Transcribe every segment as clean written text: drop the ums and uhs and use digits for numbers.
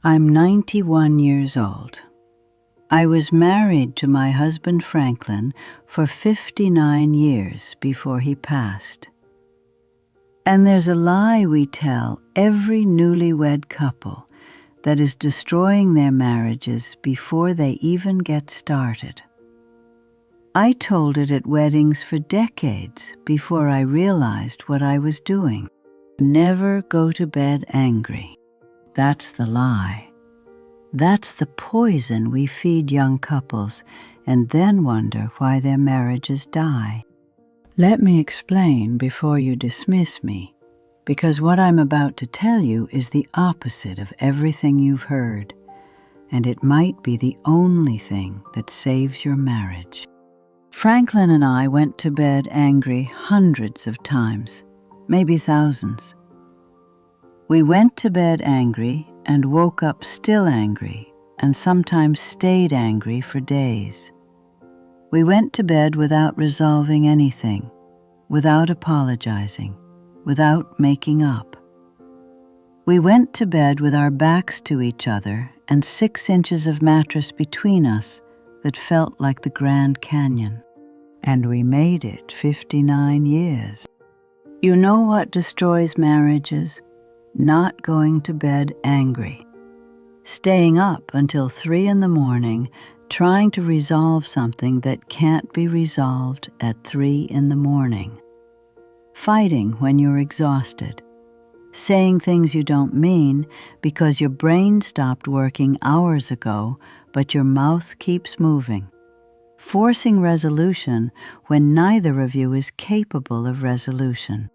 I'm 91 years old. I was married to my husband Franklin for 59 years before he passed. And there's a lie we tell every newlywed couple that is destroying their marriages before they even get started. I told it at weddings for decades before I realized what I was doing. Never go to bed angry. That's the lie. That's the poison we feed young couples and then wonder why their marriages die. Let me explain before you dismiss me, because what I'm about to tell you is the opposite of everything you've heard, and it might be the only thing that saves your marriage. Franklin and I went to bed angry hundreds of times, maybe thousands. We went to bed angry and woke up still angry, and sometimes stayed angry for days. We went to bed without resolving anything, without apologizing, without making up. We went to bed with our backs to each other and 6 inches of mattress between us that felt like the Grand Canyon. And we made it 59 years. You know what destroys marriages? Not going to bed angry. Staying up until 3 in the morning trying to resolve something that can't be resolved at 3 in the morning. Fighting when you're exhausted. Saying things you don't mean because your brain stopped working hours ago, but your mouth keeps moving. Forcing resolution when neither of you is capable of resolution.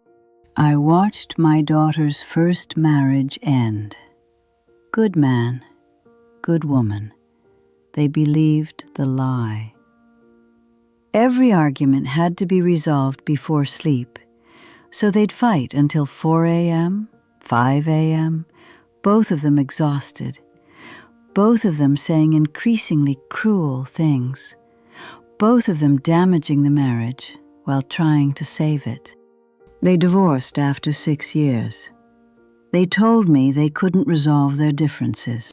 I watched my daughter's first marriage end. Good man, good woman. They believed the lie. Every argument had to be resolved before sleep, so they'd fight until 4 a.m., 5 a.m., both of them exhausted, both of them saying increasingly cruel things, both of them damaging the marriage while trying to save it. They divorced after 6 years. They told me they couldn't resolve their differences.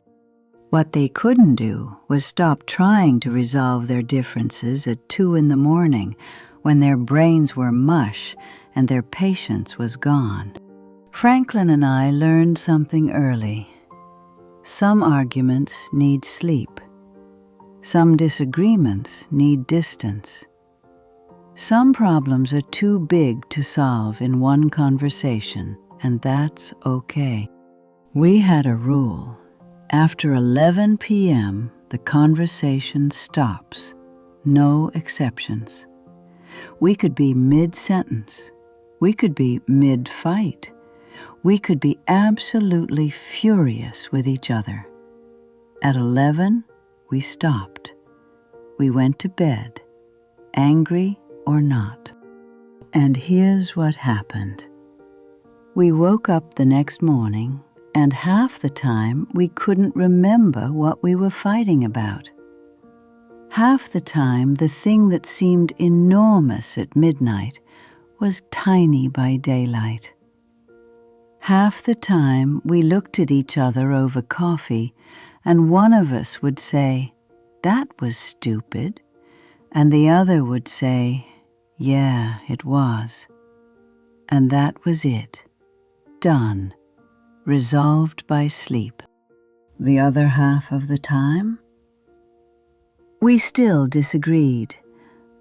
What they couldn't do was stop trying to resolve their differences at 2 in the morning when their brains were mush and their patience was gone. Franklin and I learned something early. Some arguments need sleep. Some disagreements need distance. Some problems are too big to solve in one conversation, and that's okay. We had a rule. After 11 p.m., the conversation stops. No exceptions. We could be mid-sentence. We could be mid-fight. We could be absolutely furious with each other. At 11, we stopped. We went to bed, angry or not. And here's what happened. We woke up the next morning, and half the time we couldn't remember what we were fighting about. Half the time, the thing that seemed enormous at midnight was tiny by daylight. Half the time, we looked at each other over coffee, and one of us would say, "That was stupid," and the other would say, "Yeah, it was." And that was it. Done. Resolved by sleep. The other half of the time? We still disagreed,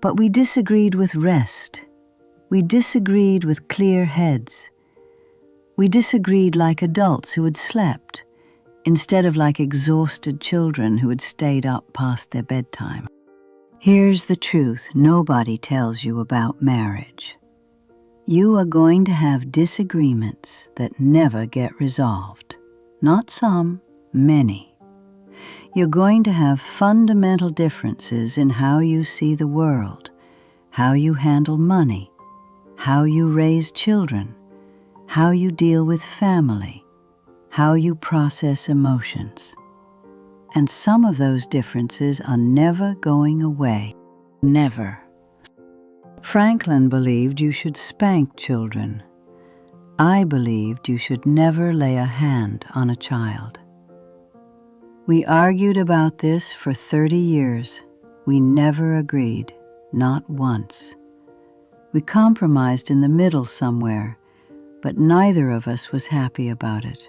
but we disagreed with rest. We disagreed with clear heads. We disagreed like adults who had slept, instead of like exhausted children who had stayed up past their bedtime. Here's the truth nobody tells you about marriage. You are going to have disagreements that never get resolved. Not some, many. You're going to have fundamental differences in how you see the world, how you handle money, how you raise children, how you deal with family, how you process emotions. And some of those differences are never going away. Never. Franklin believed you should spank children. I believed you should never lay a hand on a child. We argued about this for 30 years. We never agreed, not once. We compromised in the middle somewhere, but neither of us was happy about it.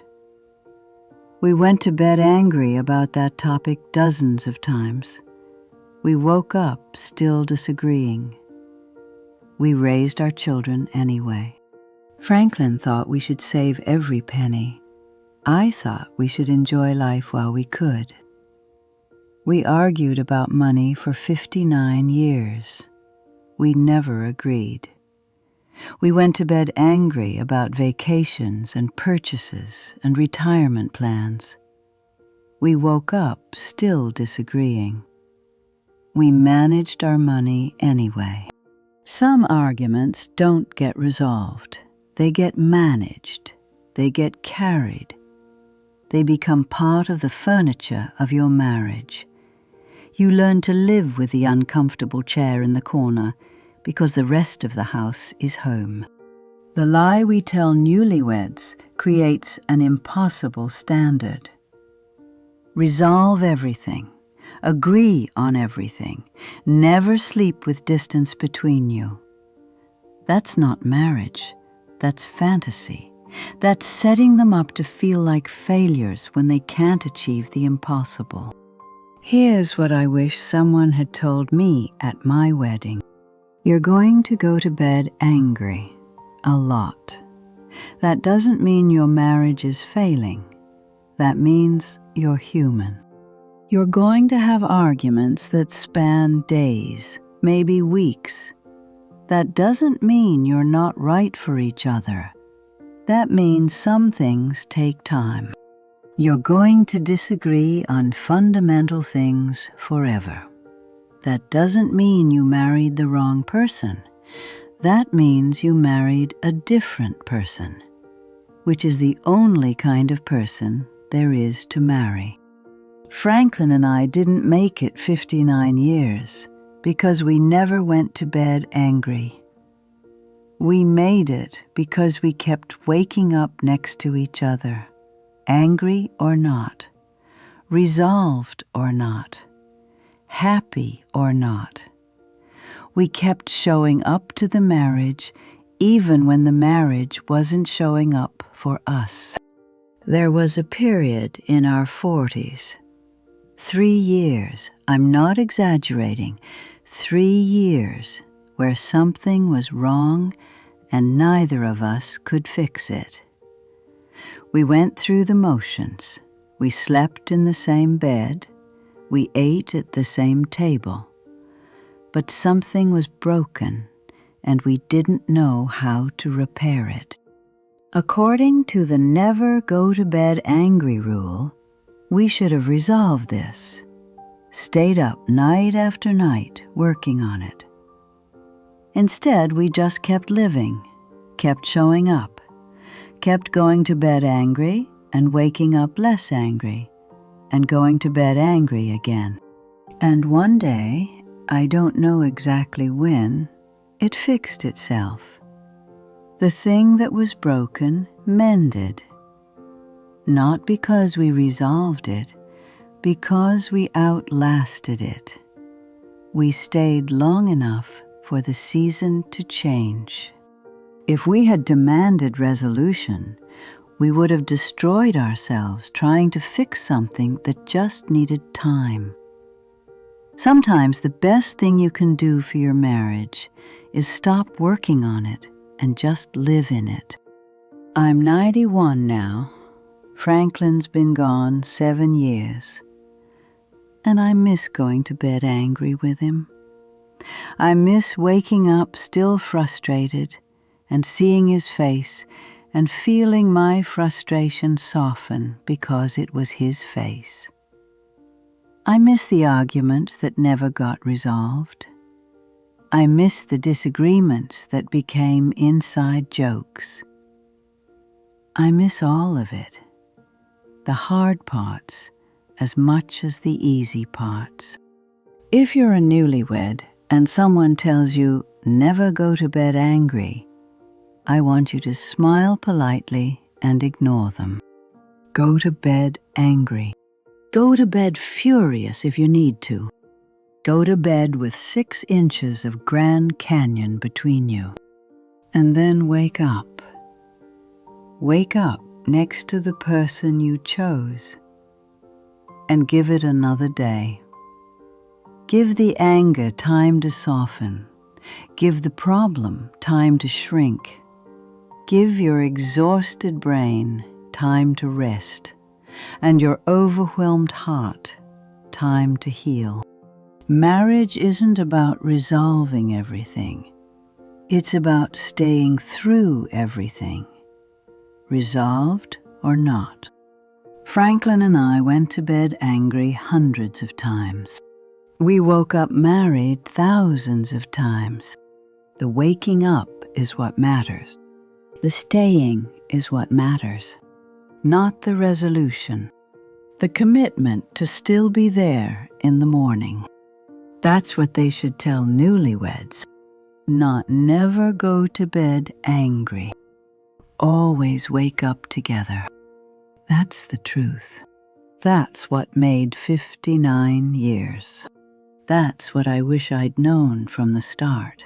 We went to bed angry about that topic dozens of times. We woke up still disagreeing. We raised our children anyway. Franklin thought we should save every penny. I thought we should enjoy life while we could. We argued about money for 59 years. We never agreed. We went to bed angry about vacations and purchases and retirement plans. We woke up still disagreeing. We managed our money anyway. Some arguments don't get resolved. They get managed. They get carried. They become part of the furniture of your marriage. You learn to live with the uncomfortable chair in the corner because the rest of the house is home. The lie we tell newlyweds creates an impossible standard. Resolve everything. Agree on everything. Never sleep with distance between you. That's not marriage. That's fantasy. That's setting them up to feel like failures when they can't achieve the impossible. Here's what I wish someone had told me at my wedding. You're going to go to bed angry. A lot. That doesn't mean your marriage is failing. That means you're human. You're going to have arguments that span days, maybe weeks. That doesn't mean you're not right for each other. That means some things take time. You're going to disagree on fundamental things forever. That doesn't mean you married the wrong person. That means you married a different person, which is the only kind of person there is to marry. Franklin and I didn't make it 59 years because we never went to bed angry. We made it because we kept waking up next to each other, angry or not, resolved or not, happy or not. We kept showing up to the marriage even when the marriage wasn't showing up for us. There was a period in our 40s. 3 years, I'm not exaggerating, 3 years where something was wrong and neither of us could fix it. We went through the motions. We slept in the same bed. We ate at the same table. But something was broken and we didn't know how to repair it. According to the never go to bed angry rule, we should have resolved this, stayed up night after night working on it. Instead, we just kept living, kept showing up, kept going to bed angry and waking up less angry, and going to bed angry again. And one day, I don't know exactly when, it fixed itself. The thing that was broken mended. Not because we resolved it, because we outlasted it. We stayed long enough for the season to change. If we had demanded resolution, we would have destroyed ourselves trying to fix something that just needed time. Sometimes the best thing you can do for your marriage is stop working on it and just live in it. I'm 91 now. Franklin's been gone 7 years, and I miss going to bed angry with him. I miss waking up still frustrated and seeing his face and feeling my frustration soften because it was his face. I miss the arguments that never got resolved. I miss the disagreements that became inside jokes. I miss all of it. The hard parts as much as the easy parts. If you're a newlywed and someone tells you, never go to bed angry, I want you to smile politely and ignore them. Go to bed angry. Go to bed furious if you need to. Go to bed with 6 inches of Grand Canyon between you. And then wake up. Wake up next to the person you chose. And give it another day. Give the anger time to soften. Give the problem time to shrink. Give your exhausted brain time to rest, and your overwhelmed heart time to heal. Marriage isn't about resolving everything. It's about staying through everything, resolved or not. Franklin and I went to bed angry hundreds of times. We woke up married thousands of times. The waking up is what matters. The staying is what matters. Not the resolution. The commitment to still be there in the morning. That's what they should tell newlyweds. Not never go to bed angry. Always wake up together. That's the truth. That's what made 59 years. That's what I wish I'd known from the start.